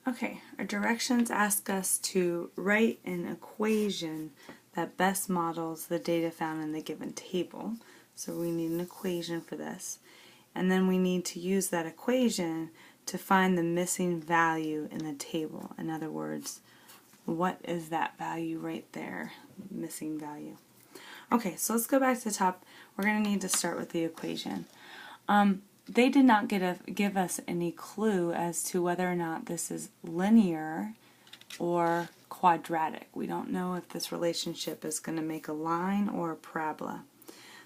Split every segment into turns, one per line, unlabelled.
Okay, our directions ask us to write an equation that best models the data found in the given table. So we need an equation for this. And then we need to use that equation to find the missing value in the table. In other words, what is that value right there, missing value? Okay, so let's go back to the top. We're going to need to start with the equation. They did not give us any clue as to whether or not this is linear or quadratic. We don't know if this relationship is going to make a line or a parabola.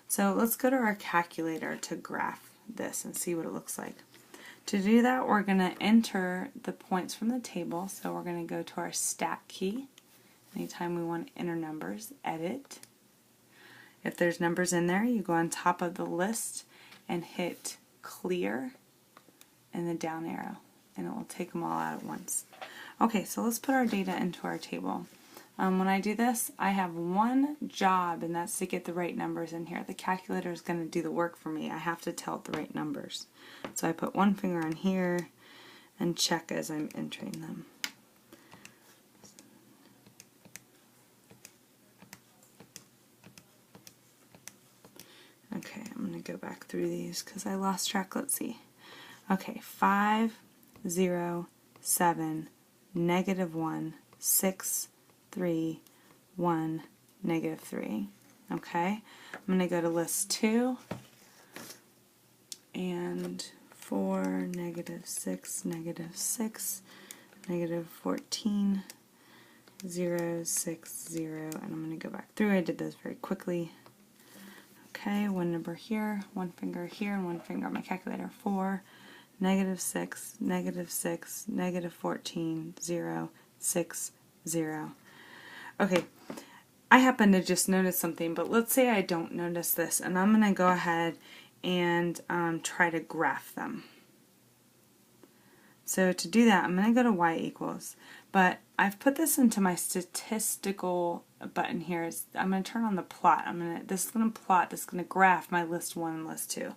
So let's go to our calculator to graph this and see what it looks like. To do that, we're going to enter the points from the table. So we're going to go to our stat key. Anytime we want to enter numbers, edit. If there's numbers in there, you go on top of the list and hit clear and the down arrow, and it will take them all out at once. Okay, so let's put our data into our table. When I do this, I have one job, and that's to get the right numbers in here. The calculator is going to do the work for me. I have to tell it the right numbers. So I put one finger on here and check as I'm entering them. Okay, I'm going to go back through these because I lost track. Let's see. Okay, 5, 0, 7, -1, 6, 3, 1, -3. Okay, I'm going to go to list 2 and 4, -6, -6, -14, 0, 6, 0, and I'm going to go back through. I did those very quickly. Okay, one number here, one finger here, and one finger on my calculator. 4, -6, -6, -14, 0, 6, 0. Okay, I happen to just notice something, but let's say I don't notice this, and I'm going to go ahead and try to graph them. So to do that, I'm going to go to y equals, but I've put this into my statistical button here. I'm going to turn on the plot. This is going to plot, this is going to graph my list 1 and list 2.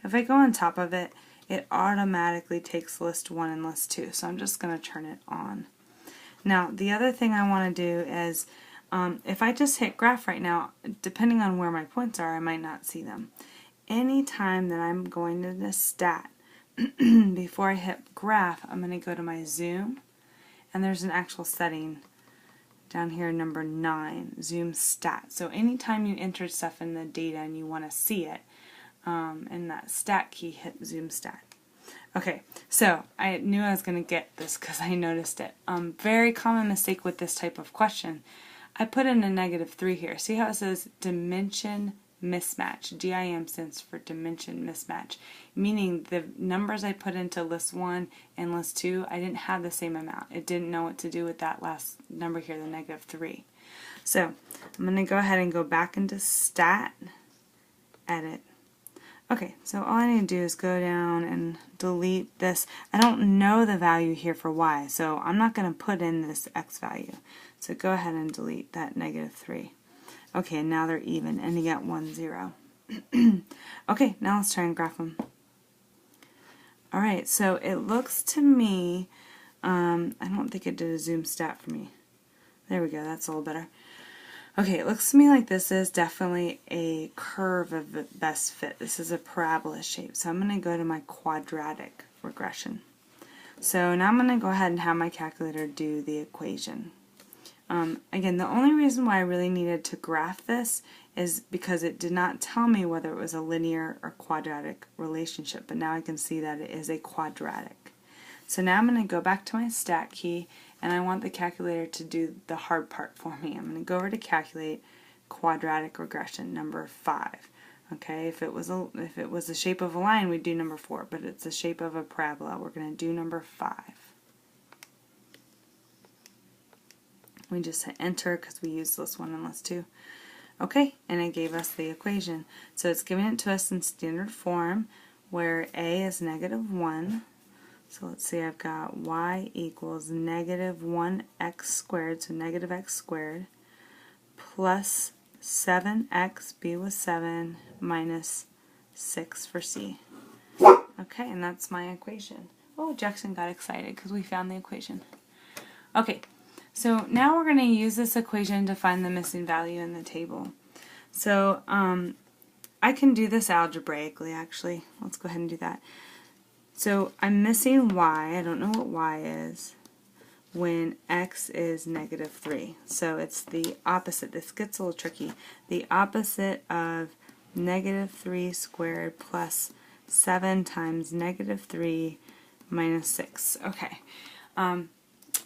If I go on top of it, it automatically takes list 1 and list 2, so I'm just going to turn it on. Now, the other thing I want to do is, if I just hit graph right now, depending on where my points are, I might not see them. Anytime that I'm going to this stat, before I hit graph, I'm going to go to my zoom, and there's an actual setting down here, number 9, zoom stat. So anytime you enter stuff in the data and you want to see it, in that stat key, hit zoom stat. Okay, so I knew I was going to get this because I noticed it. Very common mistake with this type of question. I put in a -3 here. See how it says dimension mismatch? DIM stands for dimension mismatch, meaning the numbers I put into list 1 and list 2, I didn't have the same amount. It didn't know what to do with that last number here, the -3. So I'm going to go ahead and go back into stat, edit. Okay, so all I need to do is go down and delete this. I don't know the value here for y, so I'm not going to put in this x value. So go ahead and delete that -3. Okay, and now they're even, and you get 1, 0. Okay, now let's try and graph them. Alright, so it looks to me, I don't think it did a zoom stat for me. There we go, that's a little better. Okay, it looks to me like this is definitely a curve of best fit. This is a parabola shape. So I'm going to go to my quadratic regression. So now I'm going to go ahead and have my calculator do the equation. Again, the only reason why I really needed to graph this is because it did not tell me whether it was a linear or quadratic relationship, but now I can see that it is a quadratic. So now I'm going to go back to my stat key, and I want the calculator to do the hard part for me. I'm going to go over to calculate quadratic regression, number 5. Okay, if it was the shape of a line, we'd do number 4, but it's the shape of a parabola. We're going to do number 5. We just hit enter because we used list 1 and list 2. Okay, and it gave us the equation. So it's giving it to us in standard form, where a is -1. So let's see, I've got y equals -1x squared, so -x squared, plus 7x, b was 7, minus 6 for c. Okay, and that's my equation. Oh, Jackson got excited because we found the equation. Okay, so now we're going to use this equation to find the missing value in the table. So I can do this algebraically actually. Let's go ahead and do that. So I'm missing y, I don't know what y is, when x is negative 3. So it's the opposite. This gets a little tricky. The opposite of negative 3 squared plus 7 times negative 3 minus 6. Okay.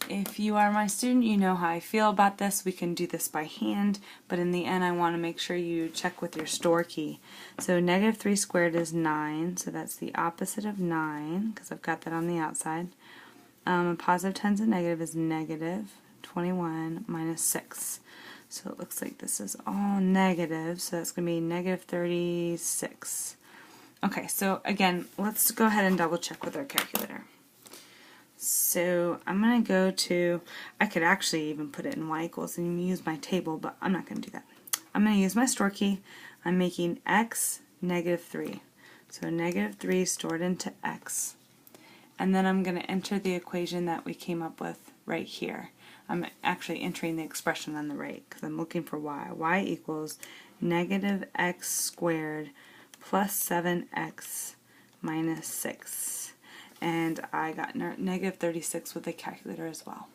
If you are my student, you know how I feel about this. We can do this by hand, but in the end I want to make sure you check with your store key. So negative 3 squared is 9, so that's the opposite of 9, because I've got that on the outside. A positive times a negative is negative 21 minus 6. So it looks like this is all negative, so that's going to be negative 36. Okay, so again, let's go ahead and double check with our calculator. So I'm going to go to, I could actually even put it in y equals and use my table, but I'm not going to do that. I'm going to use my store key. I'm making x negative 3. So negative 3 stored into x. And then I'm going to enter the equation that we came up with right here. I'm actually entering the expression on the right because I'm looking for y. Y equals negative x squared plus 7x minus 6. And I got negative 36 with the calculator as well.